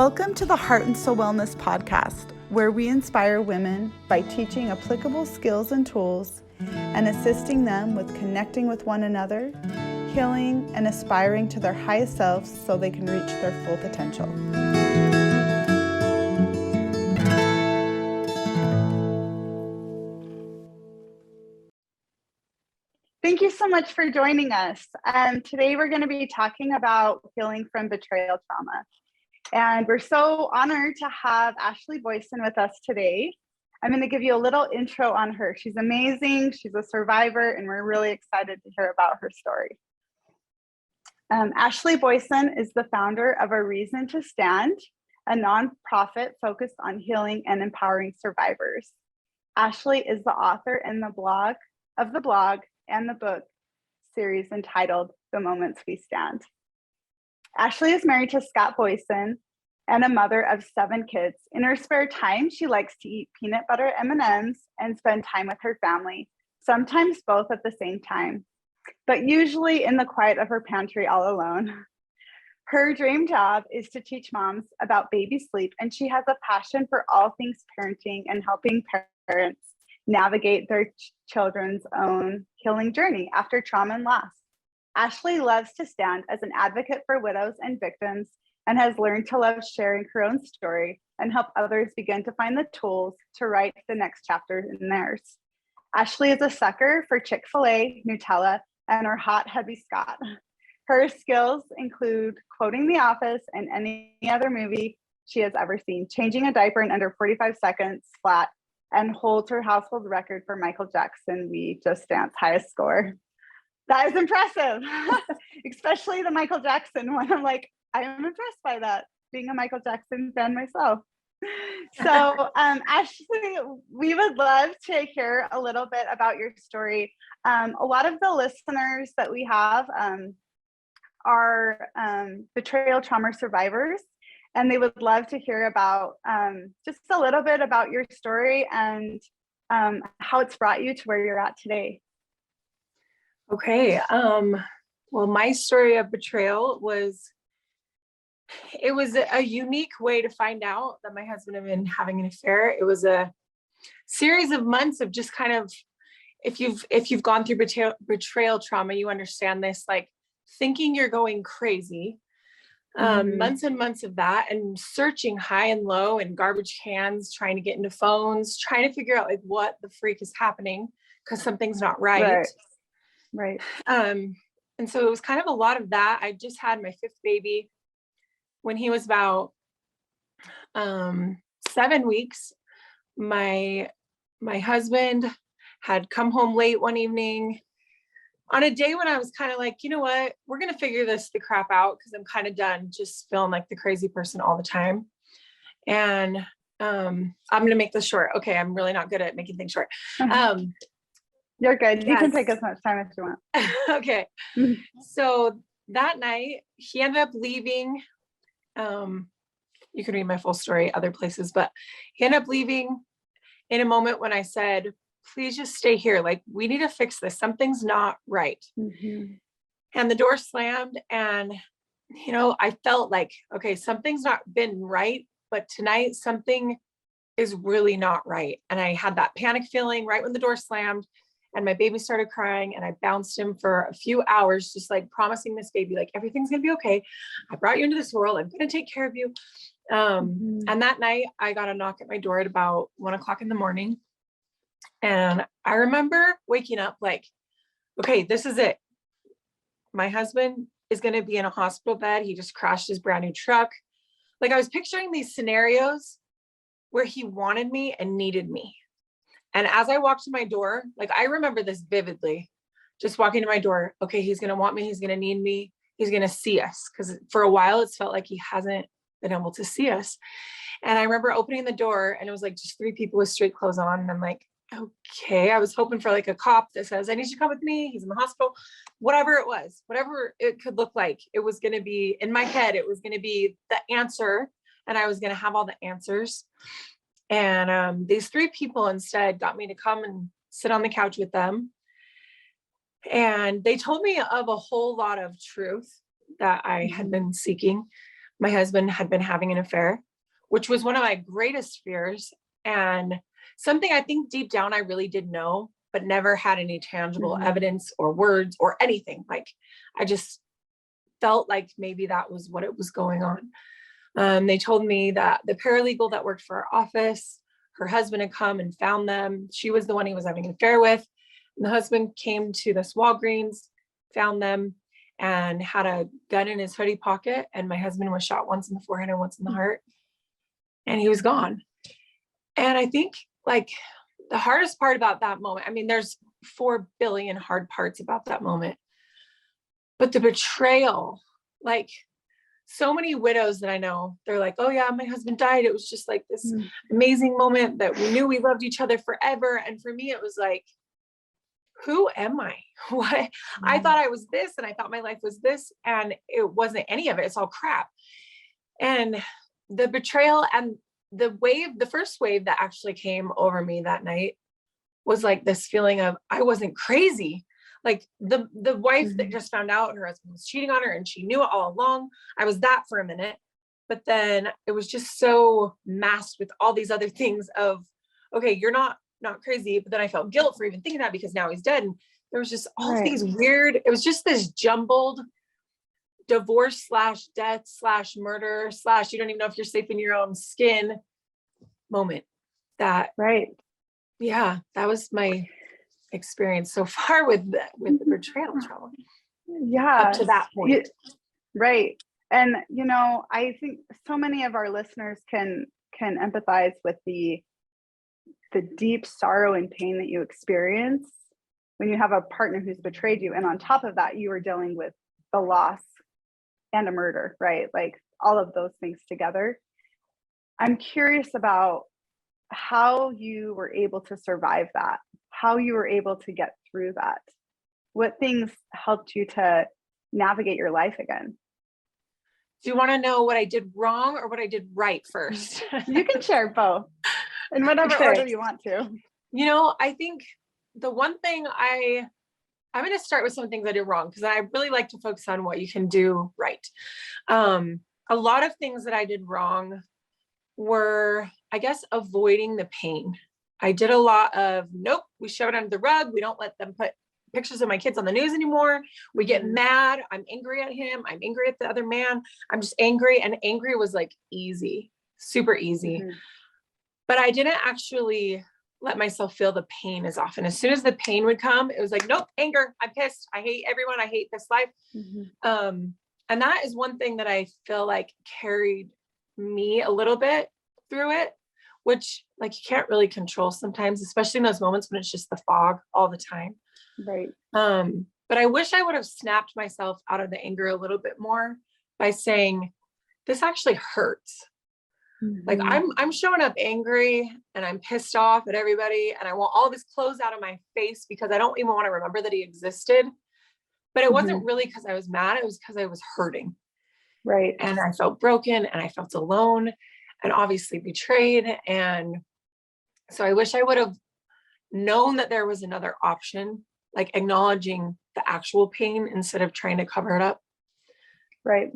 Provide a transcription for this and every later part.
Welcome to the Heart and Soul Wellness Podcast, where we inspire women by teaching applicable skills and tools and assisting them with connecting with one another, healing, and aspiring to their highest selves so they can reach their full potential. Thank you so much for joining us. Today we're going to be talking about healing from betrayal trauma. And we're so honored to have Ashlee Boyson with us today. I'm going to give you a little intro on her. She's amazing. She's a survivor, and we're really excited to hear about her story. Ashlee Boyson is the founder of A Reason to Stand, a nonprofit focused on healing and empowering survivors. Ashlee is the author and the blog and the book series entitled The Moments We Stand. Ashlee is married to Scott Boyson and a mother of 7 kids. In her spare time, she likes to eat peanut butter M&Ms and spend time with her family, sometimes both at the same time, but usually in the quiet of her pantry all alone. Her dream job is to teach moms about baby sleep, and she has a passion for all things parenting and helping parents navigate their children's own healing journey after trauma and loss. Ashlee loves to stand as an advocate for widows and victims and has learned to love sharing her own story and help others begin to find the tools to write the next chapter in theirs. Ashlee is a sucker for Chick-fil-A, Nutella, and her hot hubby Scott. Her skills include quoting The Office and any other movie she has ever seen, changing a diaper in under 45 seconds flat, and holds her household record for Michael Jackson We Just Dance highest score. That is impressive, especially the Michael Jackson one. I'm like, I am impressed by that, being a Michael Jackson fan myself. So Ashlee, we would love to hear a little bit about your story. A lot of the listeners that we have are betrayal trauma survivors, and they would love to hear about just a little bit about your story and how it's brought you to where you're at today. Okay. Well, my story of betrayal was a unique way to find out that my husband had been having an affair. It was a series of months of just kind of, if you've gone through betrayal trauma, you understand this, like thinking you're going crazy, months and months of that, and searching high and low in garbage cans, trying to get into phones, trying to figure out like what the freak is happening because something's not right. Right. And so it was kind of a lot of that. I just had my 5th baby when he was about 7 weeks. My husband had come home late one evening on a day when I was kind of like, you know what, we're going to figure the crap out because I'm kind of done just feeling like the crazy person all the time. And I'm going to make this short. Okay. I'm really not good at making things short. You're good. You Yes. can take as much time as you want. Okay. So that night he ended up leaving. You can read my full story other places, but he ended up leaving in a moment when I said, please just stay here. Like, we need to fix this. Something's not right. Mm-hmm. And the door slammed, and, I felt like, okay, something's not been right, but tonight something is really not right. And I had that panic feeling right when the door slammed and my baby started crying, and I bounced him for a few hours, just like promising this baby, like, everything's going to be okay. I brought you into this world. I'm going to take care of you. And that night I got a knock at my door at about 1:00 in the morning. And I remember waking up like, okay, this is it. My husband is going to be in a hospital bed. He just crashed his brand new truck. Like, I was picturing these scenarios where he wanted me and needed me. And as I walked to my door, like, I remember this vividly, just walking to my door. Okay, he's going to want me. He's going to need me. He's going to see us. Because for a while, it's felt like he hasn't been able to see us. And I remember opening the door, and it was like just 3 people with street clothes on. And I'm like, okay, I was hoping for like a cop that says, I need you to come with me. He's in the hospital, whatever it was, whatever it could look like. It was going to be in my head. It was going to be the answer. And I was going to have all the answers. And these 3 people instead got me to come and sit on the couch with them. And they told me of a whole lot of truth that I had been seeking. my husband had been having an affair, which was one of my greatest fears. And something I think deep down I really did know, but never had any tangible evidence or words or anything. Like I just felt like maybe that was what it was going on. They told me that the paralegal that worked for our office, her husband had come and found them. She was the one he was having an affair with. And the husband came to this Walgreens, found them, and had a gun in his hoodie pocket. And my husband was shot once in the forehead and once in the heart. And he was gone. And I think like the hardest part about that moment, I mean, there's 4 billion hard parts about that moment, but the betrayal, like so many widows that I know, they're like, oh yeah, my husband died. It was just like this amazing moment that we knew we loved each other forever. And for me, it was like, who am I? What? I thought I was this, and I thought my life was this, and it wasn't any of it. It's all crap. And the betrayal and the first wave that actually came over me that night was like this feeling of, I wasn't crazy. Like the wife that just found out her husband was cheating on her and she knew it all along. I was that for a minute, but then it was just so masked with all these other things of, okay, you're not crazy. But then I felt guilt for even thinking that because now he's dead. And there was just all these weird, it was just this jumbled divorce / death / murder / you don't even know if you're safe in your own skin moment. That yeah, that was my experience so far with the betrayal trauma. Yeah, up to that point. Right. And you know, I think so many of our listeners can empathize with the deep sorrow and pain that you experience when you have a partner who's betrayed you, and on top of that you are dealing with the loss and a murder, right? Like all of those things together. I'm curious about how you were able to survive that, how you were able to get through that. What things helped you to navigate your life again? Do you want to know what I did wrong or what I did right first? You can share both in whatever order you want to. You know, I think the one thing I'm going to start with some things I did wrong, because I really like to focus on what you can do right. A lot of things that I did wrong were, I guess, avoiding the pain. I did a lot of, nope, we shove it under the rug. We don't let them put pictures of my kids on the news anymore. We get mad. I'm angry at him. I'm angry at the other man. I'm just angry. And angry was like easy, super easy. But I didn't actually let myself feel the pain as often. As soon as the pain would come, it was like, nope, anger. I'm pissed. I hate everyone. I hate this life. And that is one thing that I feel like carried me a little bit through it, which like you can't really control sometimes, especially in those moments when it's just the fog all the time. Right. But I wish I would have snapped myself out of the anger a little bit more by saying, this actually hurts. Like I'm showing up angry and I'm pissed off at everybody and I want all this clothes out of my face because I don't even want to remember that he existed. But it wasn't really because I was mad. It was because I was hurting. Right. And I felt broken and I felt alone and obviously betrayed. And so I wish I would have known that there was another option, like acknowledging the actual pain instead of trying to cover it up. Right.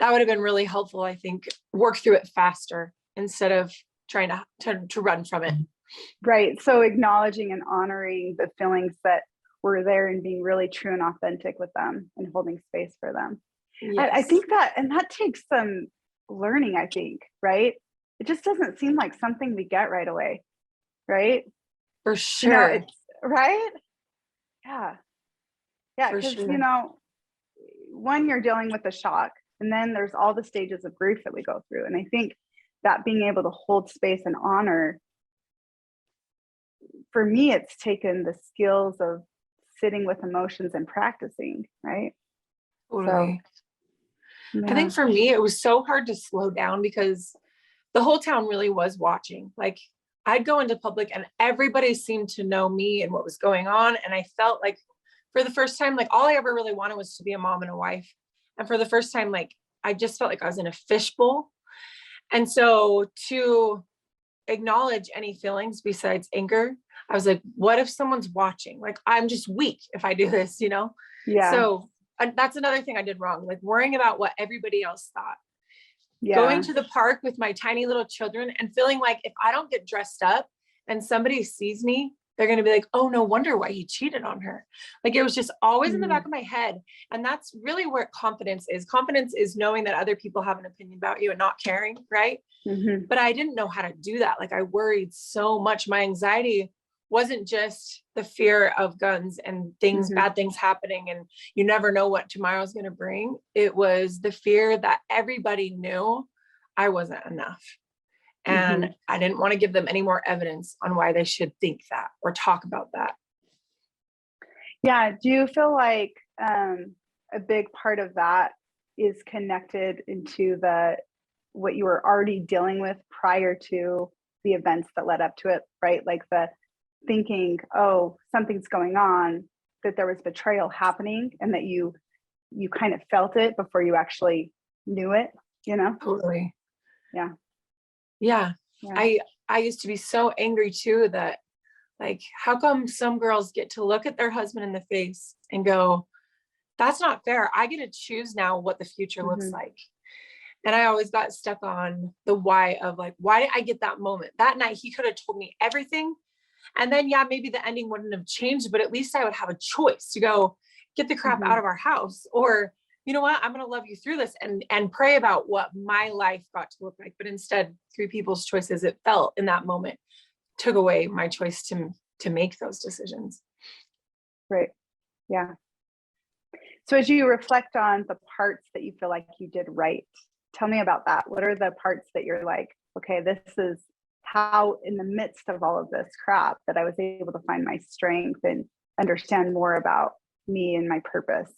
That would have been really helpful, I think, work through it faster instead of trying to run from it. Right. So acknowledging and honoring the feelings that were there and being really true and authentic with them and holding space for them. Yes. I think that takes some learning, I think, right? It just doesn't seem like something we get right away. Right. For sure. You know, right. Yeah. Yeah. Because, you know, one, you're dealing with the shock, and then there's all the stages of grief that we go through. And I think that being able to hold space and honor, for me, it's taken the skills of sitting with emotions and practicing, right? Totally. So, yeah. I think for me, it was so hard to slow down because the whole town really was watching. Like I'd go into public and everybody seemed to know me and what was going on. And I felt like for the first time, like all I ever really wanted was to be a mom and a wife. And for the first time, like, I just felt like I was in a fishbowl. And so to acknowledge any feelings besides anger, I was like, what if someone's watching? Like, I'm just weak if I do this, you know? Yeah. So that's another thing I did wrong, like worrying about what everybody else thought. going to the park with my tiny little children and feeling like if I don't get dressed up and somebody sees me, they're going to be like, oh, no wonder why he cheated on her. Like, it was just always in the back of my head. And that's really where confidence is. Confidence is knowing that other people have an opinion about you and not caring. Right. But I didn't know how to do that. Like, I worried so much. My anxiety wasn't just the fear of guns and things, bad things happening, and you never know what tomorrow's going to bring. It was the fear that everybody knew I wasn't enough. And I didn't want to give them any more evidence on why they should think that or talk about that. Yeah. Do you feel like a big part of that is connected into what you were already dealing with prior to the events that led up to it, right? Like the thinking, oh, something's going on, that there was betrayal happening, and that you kind of felt it before you actually knew it, you know? Totally. Yeah. I used to be so angry too, that like, how come some girls get to look at their husband in the face and go, that's not fair. I get to choose now what the future looks like. And I always got stuck on the why of like, why did I get that moment? That night, he could have told me everything. And then, yeah, maybe the ending wouldn't have changed, but at least I would have a choice to go get the crap out of our house. Or, you know what, I'm going to love you through this and pray about what my life got to look like. But instead, three people's choices, it felt in that moment, took away my choice to make those decisions. Right. Yeah. So as you reflect on the parts that you feel like you did right, tell me about that. What are the parts that you're like, okay, this is how in the midst of all of this crap that I was able to find my strength and understand more about me and my purpose?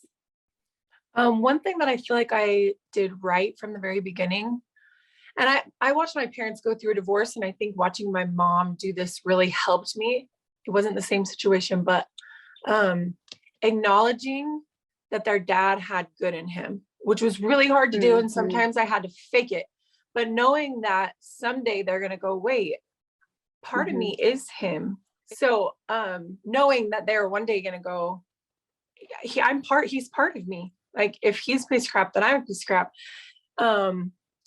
One thing that I feel like I did right from the very beginning, and I watched my parents go through a divorce, and I think watching my mom do this really helped me. It wasn't the same situation, but acknowledging that their dad had good in him, which was really hard to do. And sometimes I had to fake it, but knowing that someday they're going to go, wait, part of me is him. So knowing that they're one day going to go, he's part of me. Like, if he's a piece of crap, then I'm a piece of crap.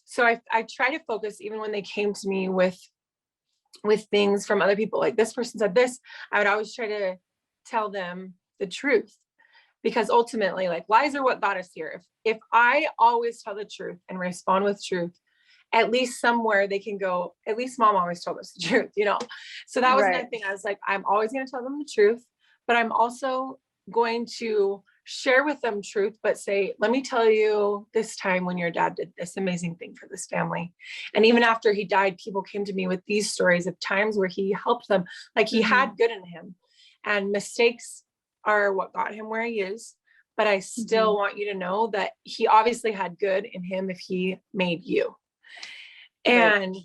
So I try to focus, even when they came to me with things from other people, like this person said this, I would always try to tell them the truth, because ultimately, like, lies are what got us here. If I always tell the truth and respond with truth, at least somewhere they can go, at least mom always told us the truth, you know? So that was another thing. I was like, I'm always going to tell them the truth, but I'm also going to share with them truth, but say, let me tell you this time when your dad did this amazing thing for this family. And even after he died, people came to me with these stories of times where he helped them, like he had good in him, and mistakes are what got him where he is. But I still want you to know that he obviously had good in him if he made you. And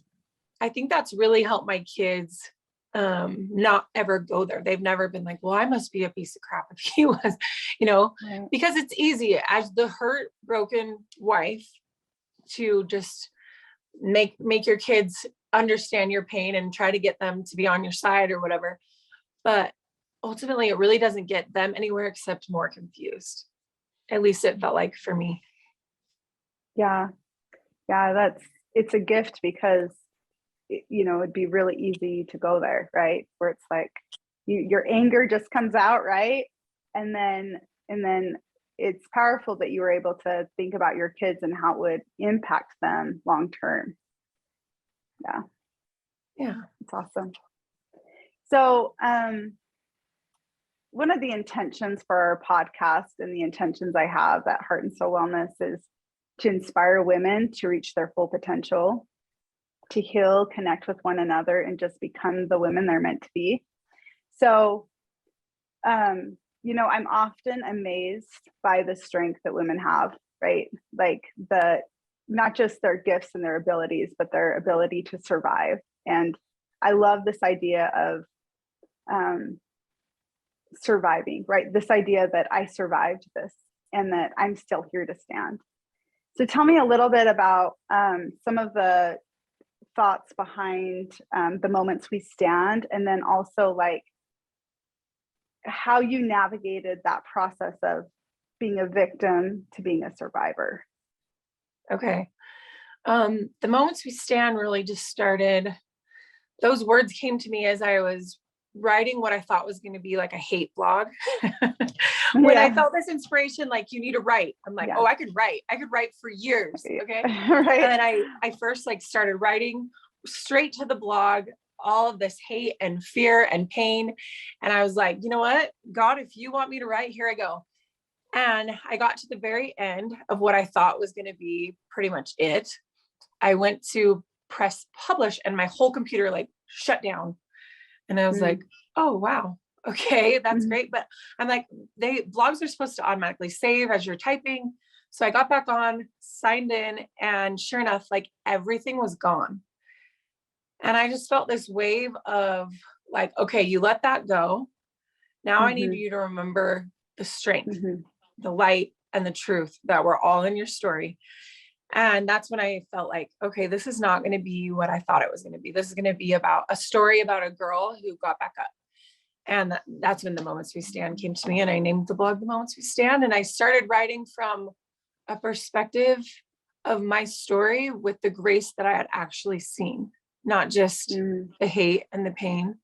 I think that's really helped my kids not ever go there. They've never been like, well, I must be a piece of crap if he was, you know, because it's easy as the hurt, broken wife to just make your kids understand your pain and try to get them to be on your side or whatever. But ultimately, it really doesn't get them anywhere except more confused. At least it felt like for me. Yeah. Yeah, it's a gift, because it'd be really easy to go there, right? Where it's like your anger just comes out, right? And then it's powerful that you were able to think about your kids and how it would impact them long term. Yeah, it's awesome. So one of the intentions for our podcast, and the intentions I have at Heart and Soul Wellness, is to inspire women to reach their full potential, to heal, connect with one another, and just become the women they're meant to be. So, I'm often amazed by the strength that women have, right? Like not just their gifts and their abilities, but their ability to survive. And I love this idea of surviving, right? This idea that I survived this and that I'm still here to stand. So tell me a little bit about some of the thoughts behind the moments we stand, and then also like how you navigated that process of being a victim to being a survivor. Okay. The Moments We Stand really just started, those words came to me as I was writing what I thought was going to be like a hate blog. When I felt this inspiration, like, you need to write. I'm like, oh, I could write for years. Okay. Right. And then I first like started writing straight to the blog, all of this hate and fear and pain. And I was like, you know what, God, if you want me to write, here I go. And I got to the very end of what I thought was going to be pretty much it. I went to press publish and my whole computer like shut down. And I was like, oh, wow. Okay, that's great. But I'm like, blogs are supposed to automatically save as you're typing. So I got back on, signed in, and sure enough, like everything was gone. And I just felt this wave of like, okay, you let that go. Now I need you to remember the strength, the light, and the truth that were all in your story. And that's when I felt like, okay, this is not going to be what I thought it was going to be. This is going to be about a story about a girl who got back up. And that's when The Moments We Stand came to me. And I named the blog The Moments We Stand. And I started writing from a perspective of my story with the grace that I had actually seen, not just the hate and the pain.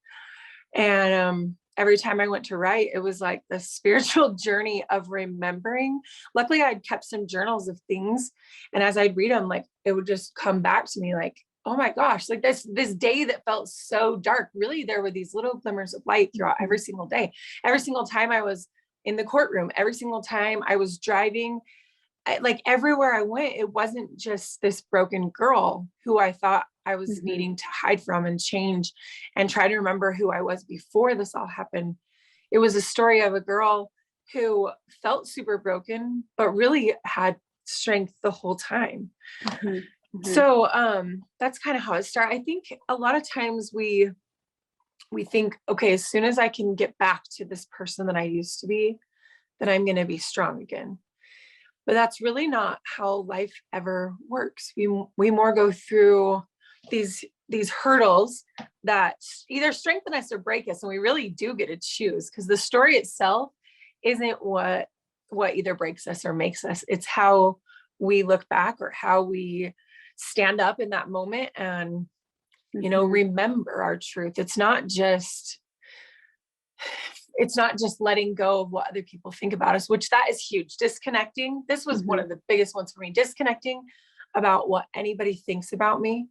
And every time I went to write, it was like the spiritual journey of remembering. Luckily, I'd kept some journals of things. And as I'd read them, like it would just come back to me like, oh my gosh, like this day that felt so dark. Really, there were these little glimmers of light throughout every single day. Every single time I was in the courtroom, every single time I was driving, like everywhere I went, it wasn't just this broken girl who I thought I was needing to hide from and change and try to remember who I was before this all happened. It was a story of a girl who felt super broken, but really had strength the whole time. So that's kind of how it started. I think a lot of times we think, okay, as soon as I can get back to this person that I used to be, then I'm going to be strong again. But that's really not how life ever works. We more go through these hurdles that either strengthen us or break us, and we really do get to choose, because the story itself isn't what either breaks us or makes us. It's how we look back or how we stand up in that moment and remember our truth. It's not just letting go of what other people think about us, which that is huge. Disconnecting. This was one of the biggest ones for me. Disconnecting about what anybody thinks about me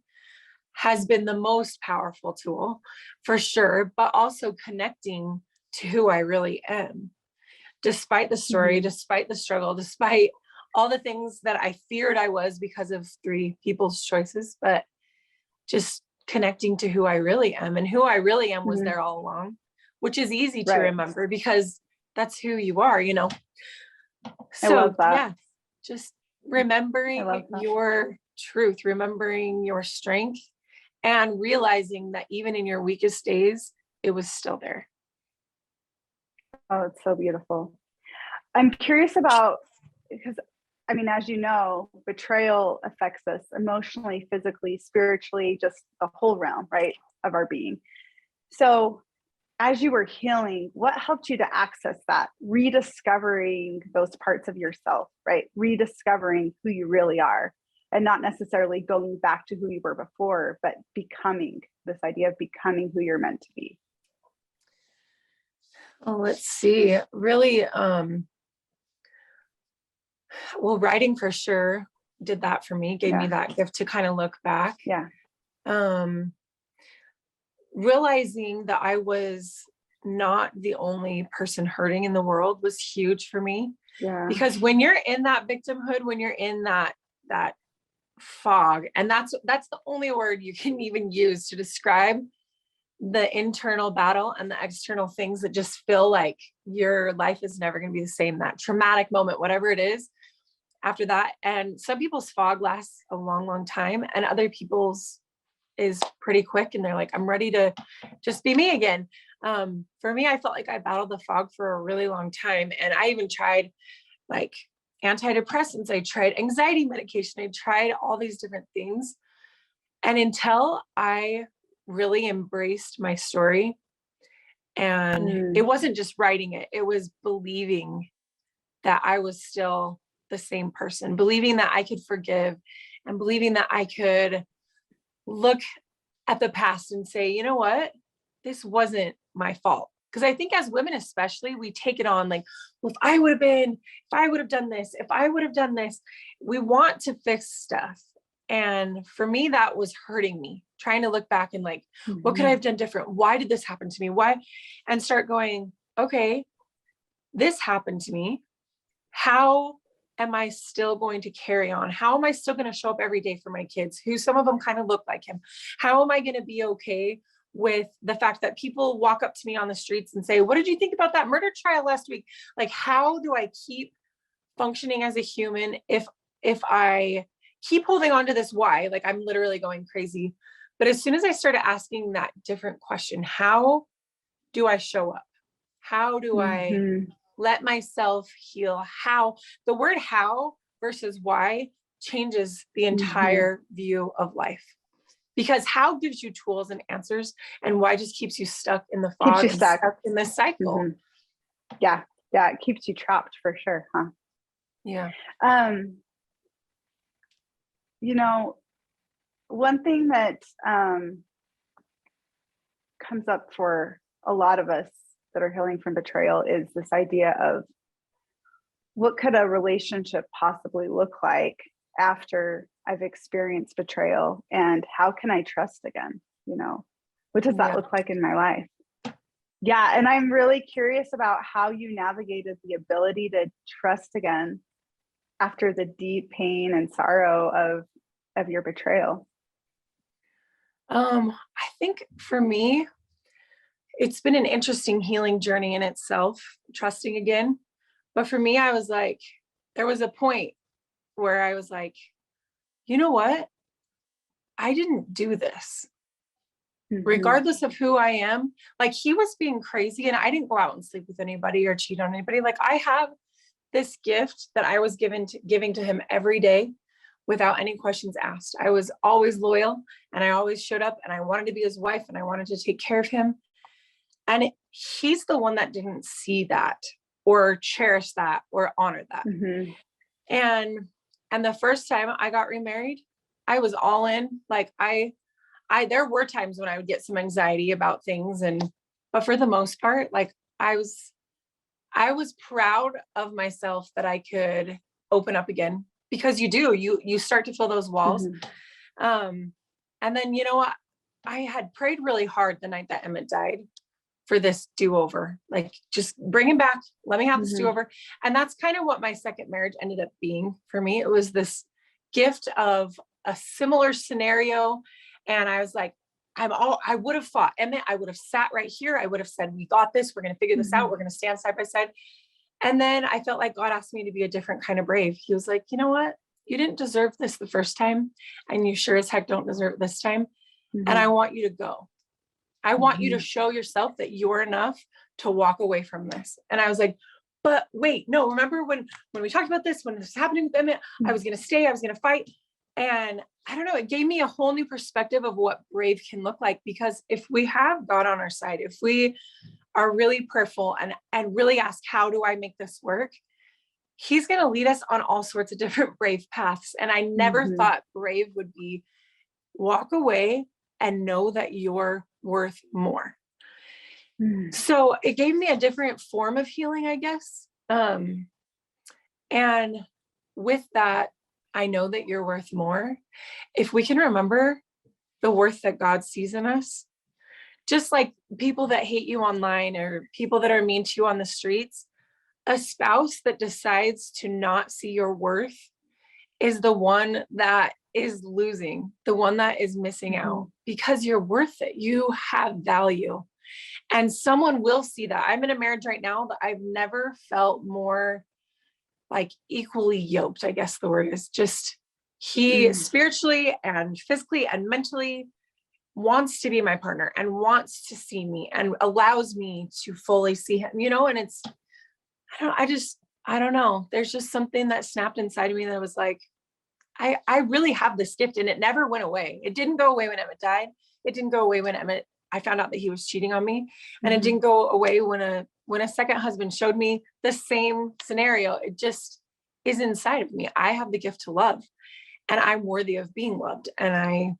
has been the most powerful tool for sure, but also connecting to who I really am, despite the story, despite the struggle, despite all the things that I feared I was because of 3 people's choices, but just connecting to who I really am. And who I really am was there all along, which is easy to remember because that's who you are, So yeah, just remembering your truth, remembering your strength, and realizing that even in your weakest days, it was still there. Oh, it's so beautiful. I'm curious about, because I mean, as you know, betrayal affects us emotionally, physically, spiritually, just the whole realm, right, of our being. So as you were healing, what helped you to access that, rediscovering those parts of yourself, right? Rediscovering who you really are, and not necessarily going back to who you were before, but becoming, this idea of becoming who you're meant to be. Oh, let's see. Really, well, writing for sure did that for me, gave me that gift to kind of look back. Realizing that I was not the only person hurting in the world was huge for me. Because when you're in that victimhood, when you're in that fog, and that's the only word you can even use to describe the internal battle and the external things that just feel like your life is never going to be the same, that traumatic moment, whatever it is after that. And some people's fog lasts a long, long time, and other people's is pretty quick, and they're like, I'm ready to just be me again. For me, I felt like I battled the fog for a really long time. And I even tried like antidepressants. I tried anxiety medication. I tried all these different things. And until I really embraced my story, and it wasn't just writing it, it was believing that I was still the same person, believing that I could forgive and believing that I could look at the past and say, you know what, this wasn't my fault. Because I think as women, especially, we take it on like, well, if I would have done this, if I would have done this, we want to fix stuff. And for me, that was hurting me, trying to look back and like, what could I have done different? Why did this happen to me? Why? And start going, okay, this happened to me. How am I still going to carry on? How am I still going to show up every day for my kids, who some of them kind of look like him? How am I going to be okay with the fact that people walk up to me on the streets and say, what did you think about that murder trial last week? Like, how do I keep functioning as a human if I keep holding on to this why? Like, I'm literally going crazy. But as soon as I started asking that different question, how do I show up? How do I let myself heal? How? The word how versus why changes the entire view of life. Because how gives you tools and answers, and why just keeps you stuck in the fog and stuck in this cycle. Yeah. It keeps you trapped for sure, huh? Yeah. You know, one thing that comes up for a lot of us that are healing from betrayal is this idea of what could a relationship possibly look like after I've experienced betrayal, and how can I trust again? You know, what does that look like in my life? Yeah. And I'm really curious about how you navigated the ability to trust again after the deep pain and sorrow of your betrayal. I think for me, it's been an interesting healing journey in itself, trusting again. But for me, I was like, there was a point where I was like, you know what? I didn't do this. Regardless of who I am. Like, he was being crazy and I didn't go out and sleep with anybody or cheat on anybody. Like, I have this gift that I was giving to him every day without any questions asked. I was always loyal and I always showed up, and I wanted to be his wife and I wanted to take care of him. And he's the one that didn't see that or cherish that or honor that. And the first time I got remarried, I was all in. Like, there were times when I would get some anxiety about things, but for the most part, like, I was proud of myself that I could open up again, because you start to feel those walls. And then, you know what? I had prayed really hard the night that Emmett died for this do-over, like, just bring him back. Let me have this do-over. And that's kind of what my second marriage ended up being for me. It was this gift of a similar scenario. And I was like, I would have fought Emmett. I would have sat right here. I would have said, we got this. We're going to figure this out. We're going to stand side by side. And then I felt like God asked me to be a different kind of brave. He was like, you know what? You didn't deserve this the first time, and you sure as heck don't deserve it this time. And I want you to go. I want you to show yourself that you're enough to walk away from this. And I was like, but wait, no, remember when we talked about this, when this was happening with Emmett, I was going to stay, I was going to fight. And I don't know, it gave me a whole new perspective of what brave can look like, because if we have God on our side, if we are really prayerful and really ask, how do I make this work? He's going to lead us on all sorts of different brave paths. And I never thought brave would be walk away and know that you're worth more. So it gave me a different form of healing, I guess. And with that, I know that you're worth more. If we can remember the worth that God sees in us, just like people that hate you online or people that are mean to you on the streets, a spouse that decides to not see your worth is the one that is losing, the one that is missing out, because you're worth it. You have value, and someone will see that. I'm in a marriage right now that I've never felt more like equally yoked. I guess the word is just, he spiritually and physically and mentally wants to be my partner and wants to see me and allows me to fully see him, and it's, I don't know. There's just something that snapped inside of me that was like, I really have this gift, and it never went away. It didn't go away when Emmett died. It didn't go away when I found out that he was cheating on me. And it didn't go away when a second husband showed me the same scenario. It just is inside of me. I have the gift to love. and I'm worthy of being loved. And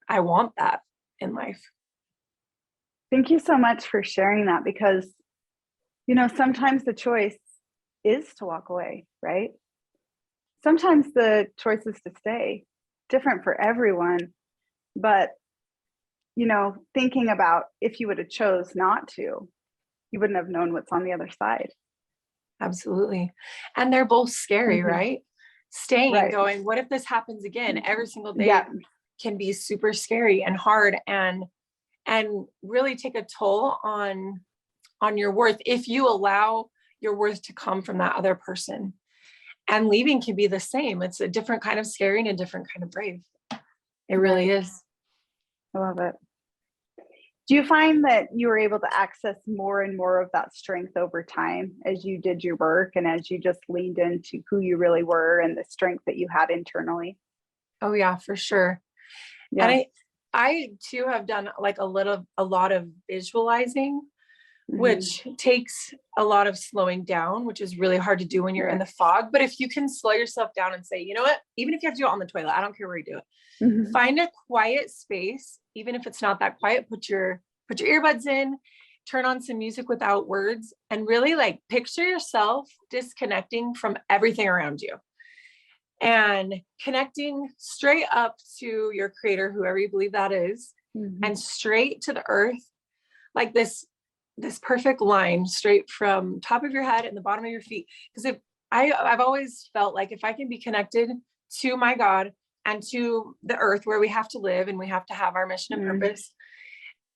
I want that in life. Thank you so much for sharing that, because, sometimes the choice is to walk away, right? Sometimes the choice is to stay. Different for everyone. But, thinking about if you would have chose not to, you wouldn't have known what's on the other side. Absolutely. And they're both scary, right? Staying and going, what if this happens again? Every single day can be super scary and hard, and really take a toll on your worth if you allow your worth to come from that other person. And leaving can be the same. It's a different kind of scary and a different kind of brave. It really is. I love it. Do you find that you were able to access more and more of that strength over time as you did your work and as you just leaned into who you really were and the strength that you had internally? Oh yeah, for sure. Yeah. And I too have done like a lot of visualizing, which takes a lot of slowing down, which is really hard to do when you're in the fog. But if you can slow yourself down and say, you know what, even if you have to do it on the toilet, I don't care where you do it. Find a quiet space, even if it's not that quiet, put your earbuds in, turn on some music without words, and really like picture yourself disconnecting from everything around you and connecting straight up to your creator, whoever you believe that is, and straight to the earth, like this perfect line straight from top of your head and the bottom of your feet. Because I've always felt like if I can be connected to my God and to the earth where we have to live and we have to have our mission and purpose,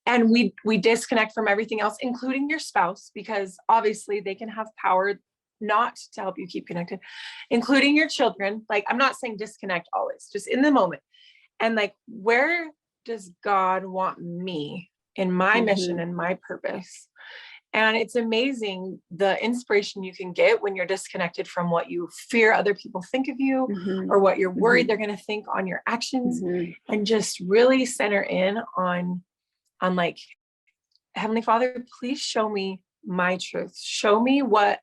and we disconnect from everything else, including your spouse, because obviously they can have power not to help you keep connected, including your children. Like, I'm not saying disconnect always, just in the moment. And like, where does God want me in my mission and my purpose? And it's amazing the inspiration you can get when you're disconnected from what you fear other people think of you or what you're worried they're going to think on your actions, and just really center in on like, Heavenly Father, please show me my truth. Show me what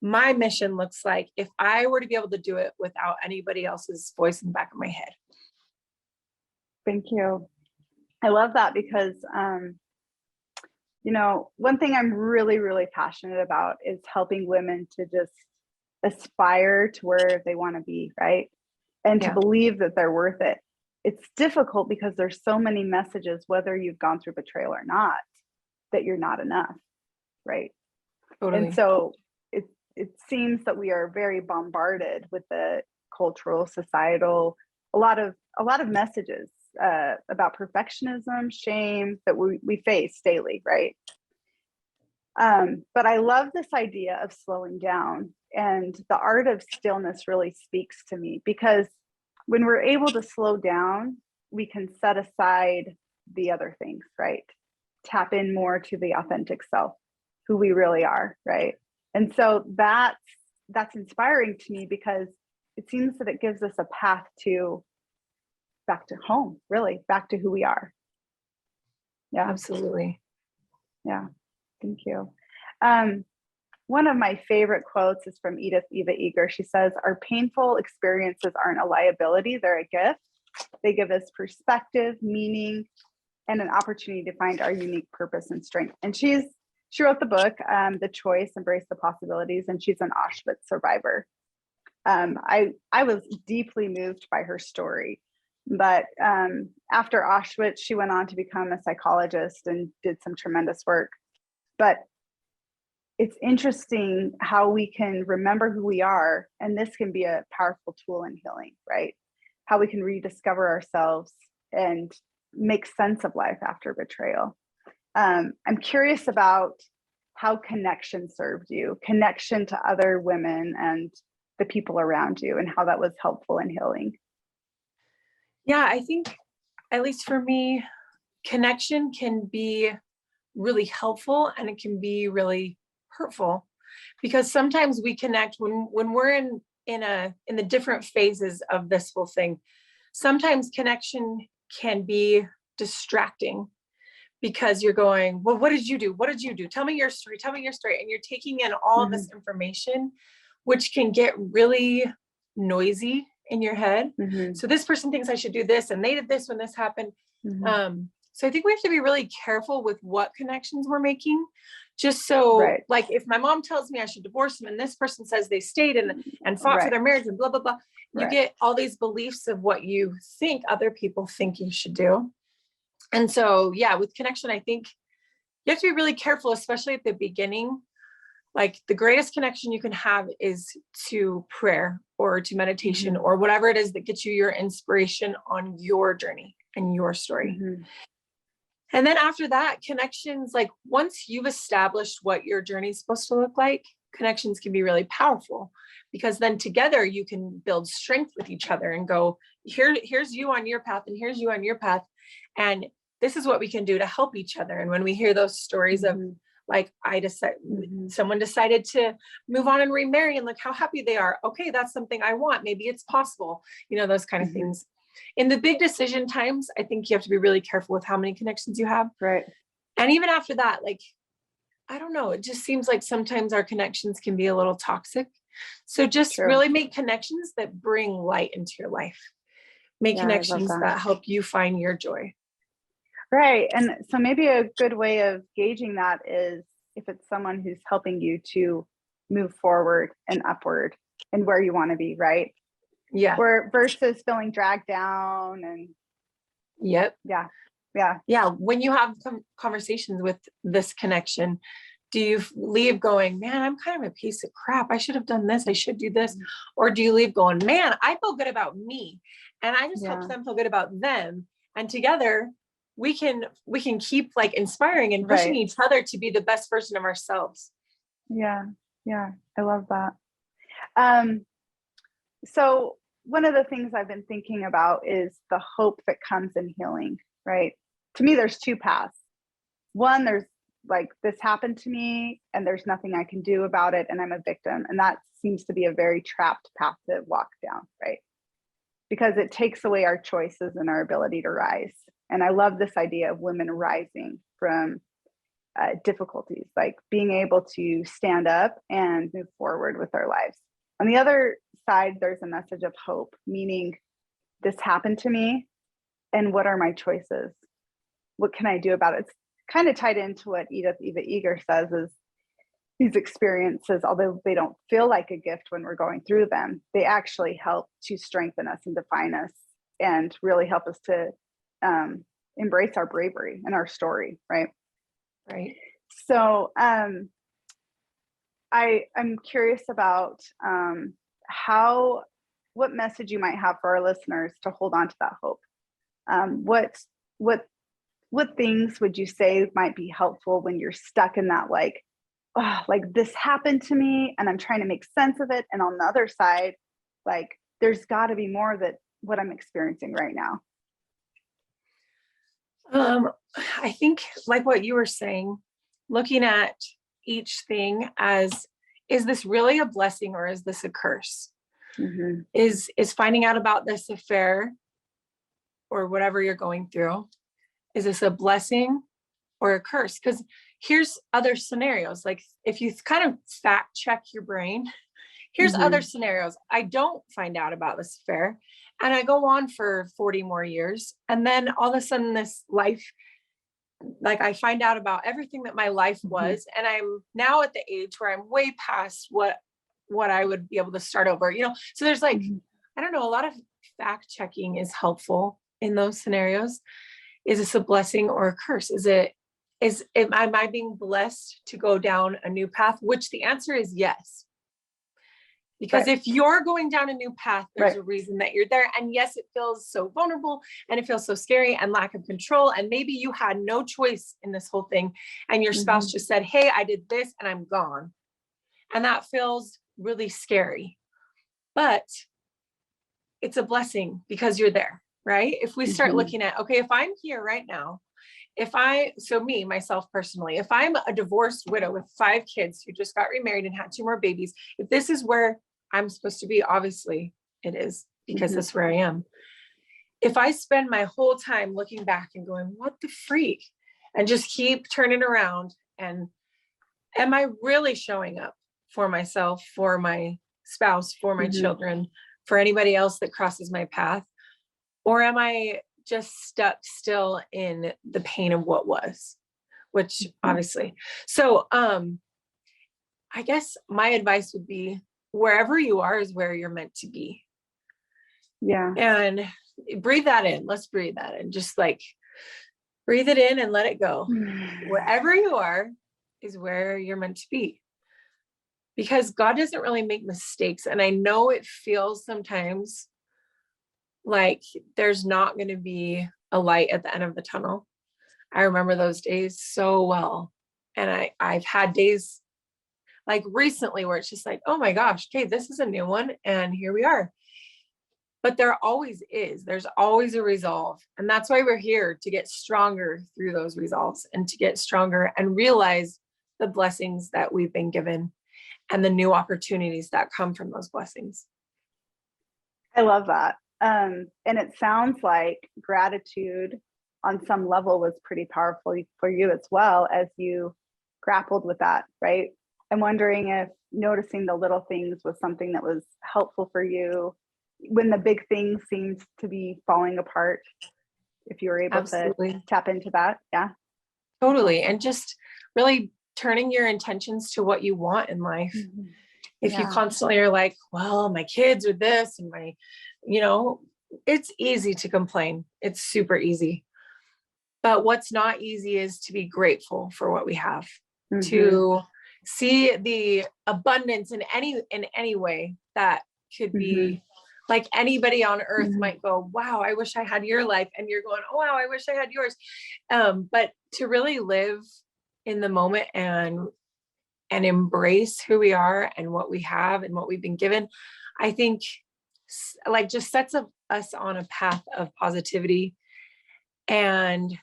my mission looks like if I were to be able to do it without anybody else's voice in the back of my head. Thank you. I love that because, one thing I'm really, really passionate about is helping women to just aspire to where they want to be, right? And to believe that they're worth it. It's difficult because there's so many messages, whether you've gone through betrayal or not, that you're not enough, right? Totally. And so it seems that we are very bombarded with the cultural, societal, a lot of messages about perfectionism, shame that we face daily, right? But I love this idea of slowing down, and the art of stillness really speaks to me, because when we're able to slow down, we can set aside the other things, right? Tap in more to the authentic self, who we really are, right? And so that's inspiring to me, because it seems that it gives us a path to back to home, really, back to who we are. Yeah, absolutely. Yeah, thank you. One of my favorite quotes is from Edith Eva Eger. She says, "Our painful experiences aren't a liability, they're a gift. They give us perspective, meaning, and an opportunity to find our unique purpose and strength." And she wrote the book, The Choice, Embrace the Possibilities, and she's an Auschwitz survivor. I was deeply moved by her story. But after Auschwitz, she went on to become a psychologist and did some tremendous work. But it's interesting how we can remember who we are, and this can be a powerful tool in healing, right? How we can rediscover ourselves and make sense of life after betrayal. I'm curious about how connection served you, connection to other women and the people around you, and how that was helpful in healing. Yeah, I think, at least for me, connection can be really helpful and it can be really hurtful, because sometimes we connect when we're in the different phases of this whole thing. Sometimes connection can be distracting, because you're going, well, what did you do? What did you do? Tell me your story. Tell me your story. And you're taking in all of this information, which can get really noisy in your head. Mm-hmm. So this person thinks I should do this, and they did this when this happened. Mm-hmm. So I think we have to be really careful with what connections we're making. Just so, Right. like, if my mom tells me I should divorce them, and this person says they stayed and fought for Right. their marriage and blah, blah, blah, you Right. get all these beliefs of what you think other people think you should do. And so, yeah, with connection, I think you have to be really careful, especially at the beginning. Like, the greatest connection you can have is to prayer or to meditation Mm-hmm. or whatever it is that gets you your inspiration on your journey and your story. Mm-hmm. And then after that, connections, like once you've established what your journey is supposed to look like, connections can be really powerful, because then together you can build strength with each other and go, here's you on your path, and here's you on your path. And this is what we can do to help each other. And when we hear those stories of, like, someone decided to move on and remarry, and look how happy they are. Okay, that's something I want. Maybe it's possible, those kind of things. In the big decision times, I think you have to be really careful with how many connections you have. Right. And even after that, like, I don't know, it just seems like sometimes our connections can be a little toxic. So just really make connections that bring light into your life. Make connections that help you find your joy. Right. And so maybe a good way of gauging that is if it's someone who's helping you to move forward and upward and where you want to be, right? Yeah. Or versus feeling dragged down and Yeah. When you have conversations with this connection, do you leave going, man, I'm kind of a piece of crap, I should have done this, I should do this? Or do you leave going, man, I feel good about me, and I just help them feel good about them, and together we can keep like inspiring and pushing each other to be the best version of ourselves. Yeah. I love that. So one of the things I've been thinking about is the hope that comes in healing, right? To me, there's two paths. One, there's like, this happened to me and there's nothing I can do about it, and I'm a victim. And that seems to be a very trapped path to walk down, right? Because it takes away our choices and our ability to rise. And I love this idea of women rising from difficulties, like being able to stand up and move forward with our lives. On the other side, there's a message of hope, meaning this happened to me, and what are my choices? What can I do about it? It's kind of tied into what Edith Eva Eger says, is these experiences, although they don't feel like a gift when we're going through them, they actually help to strengthen us and define us and really help us to embrace our bravery and our story, right? Right. So I'm curious about what message you might have for our listeners to hold on to that hope. What things would you say might be helpful when you're stuck in that, like this happened to me and I'm trying to make sense of it, and on the other side, like there's got to be more that what I'm experiencing right now? I think, like what you were saying, looking at each thing as, is this really a blessing or is this a curse? Mm-hmm. Is finding out about this affair or whatever you're going through, is this a blessing or a curse? Because here's other scenarios. Like, if you kind of fact check your brain, here's other scenarios. I don't find out about this affair and I go on for 40 more years. And then all of a sudden this life, like, I find out about everything that my life was. And I'm now at the age where I'm way past what I would be able to start over, So there's like, I don't know, a lot of fact checking is helpful in those scenarios. Is this a blessing or a curse? Am I being blessed to go down a new path? Which the answer is yes. Because if you're going down a new path, there's a reason that you're there. And yes, it feels so vulnerable and it feels so scary and lack of control. And maybe you had no choice in this whole thing. And your spouse just said, hey, I did this and I'm gone. And that feels really scary. But it's a blessing because you're there, right? If we start looking at, okay, if I'm here right now, myself personally, if I'm a divorced widow with 5 kids who just got remarried and had 2 more babies, if this is where I'm supposed to be, obviously it is, because that's where I am. If I spend my whole time looking back and going, what the freak? And just keep turning around, and am I really showing up for myself, for my spouse, for my children, for anybody else that crosses my path? Or am I just stuck still in the pain of what was, which obviously, so, I guess my advice would be wherever you are is where you're meant to be. Yeah. And breathe that in. Let's breathe that in. Just like breathe it in and let it go. Wherever you are is where you're meant to be. Because God doesn't really make mistakes. And I know it feels sometimes like there's not going to be a light at the end of the tunnel. I remember those days so well. And I've had days like recently where it's just like, oh my gosh, okay, this is a new one. And here we are. But there always is. There's always a resolve. And that's why we're here, to get stronger through those resolves and to get stronger and realize the blessings that we've been given and the new opportunities that come from those blessings. I love that. And it sounds like gratitude on some level was pretty powerful for you as well, as you grappled with that, right? I'm wondering if noticing the little things was something that was helpful for you when the big things seemed to be falling apart, if you were able Absolutely. to tap into that. Yeah. Totally. And just really turning your intentions to what you want in life. Mm-hmm. If you constantly are like, well, my kids are this and my, it's easy to complain. It's super easy. But what's not easy is to be grateful for what we have, to see the abundance in any way that could be. Like anybody on earth might go, wow, I wish I had your life. And you're going, oh, wow, I wish I had yours. But to really live in the moment and embrace who we are and what we have and what we've been given, I think like just sets us on a path of positivity and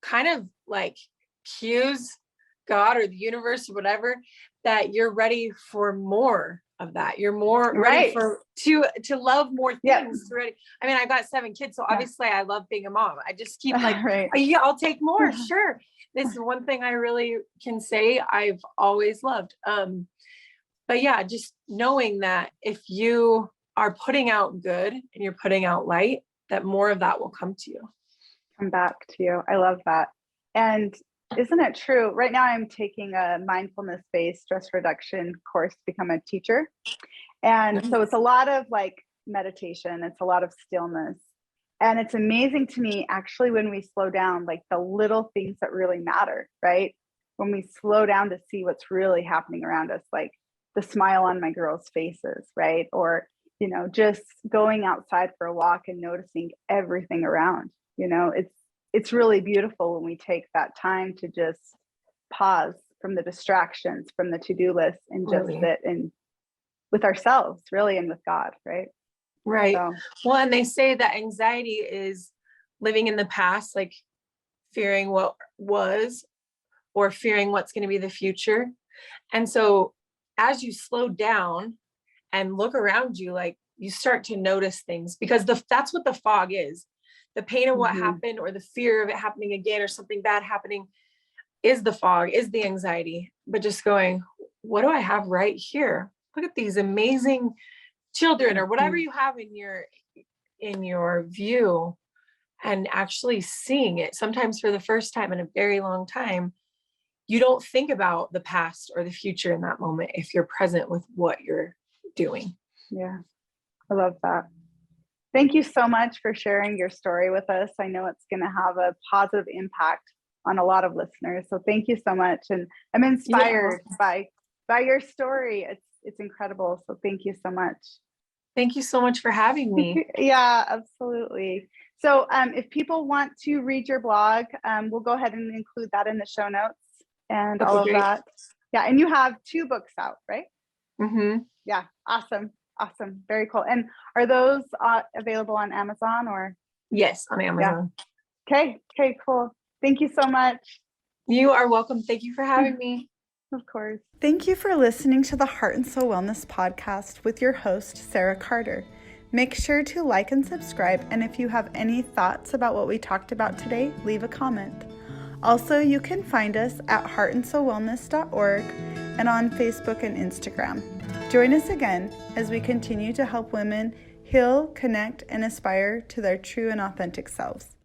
kind of like cues God or the universe or whatever, that you're ready for more of that. You're more ready for to love more things. Yeah. Ready. I mean, I got 7 kids, so obviously I love being a mom. I just keep like, right. Yeah, I'll take more. Sure. This is one thing I really can say I've always loved. But yeah, just knowing that if you are putting out good and you're putting out light, that more of that will come to you. Come back to you. I love that. And isn't it true? Right now I'm taking a mindfulness-based stress reduction course to become a teacher. And so it's a lot of like meditation. It's a lot of stillness. And it's amazing to me, actually, when we slow down, like the little things that really matter, right? When we slow down to see what's really happening around us, like the smile on my girls' faces, right? Or, just going outside for a walk and noticing everything around, it's really beautiful when we take that time to just pause from the distractions, from the to-do list, and just sit and with ourselves, really, and with God, right? Right. So. Well, and they say that anxiety is living in the past, like fearing what was or fearing what's going to be the future. And so as you slow down and look around you, like you start to notice things, because that's what the fog is. The pain of what happened or the fear of it happening again or something bad happening is the fog, is the anxiety. But just going, what do I have right here? Look at these amazing children or whatever you have in your view, and actually seeing it sometimes for the first time in a very long time. You don't think about the past or the future in that moment if you're present with what you're doing. Yeah, I love that. Thank you so much for sharing your story with us. I know it's going to have a positive impact on a lot of listeners. So thank you so much. And I'm inspired by your story. It's incredible. So thank you so much. Thank you so much for having me. Yeah, absolutely. So if people want to read your blog, we'll go ahead and include that in the show notes and all of that. Yeah. And you have 2 books out, right? Yeah. Awesome. Very cool. And are those available on Amazon or? Yes, on Amazon. Yeah. Okay, cool. Thank you so much. You are welcome. Thank you for having me. Of course. Thank you for listening to the Heart and Soul Wellness podcast with your host, Sarah Carter. Make sure to like and subscribe. And if you have any thoughts about what we talked about today, leave a comment. Also, you can find us at heartandsoulwellness.org and on Facebook and Instagram. Join us again as we continue to help women heal, connect, and aspire to their true and authentic selves.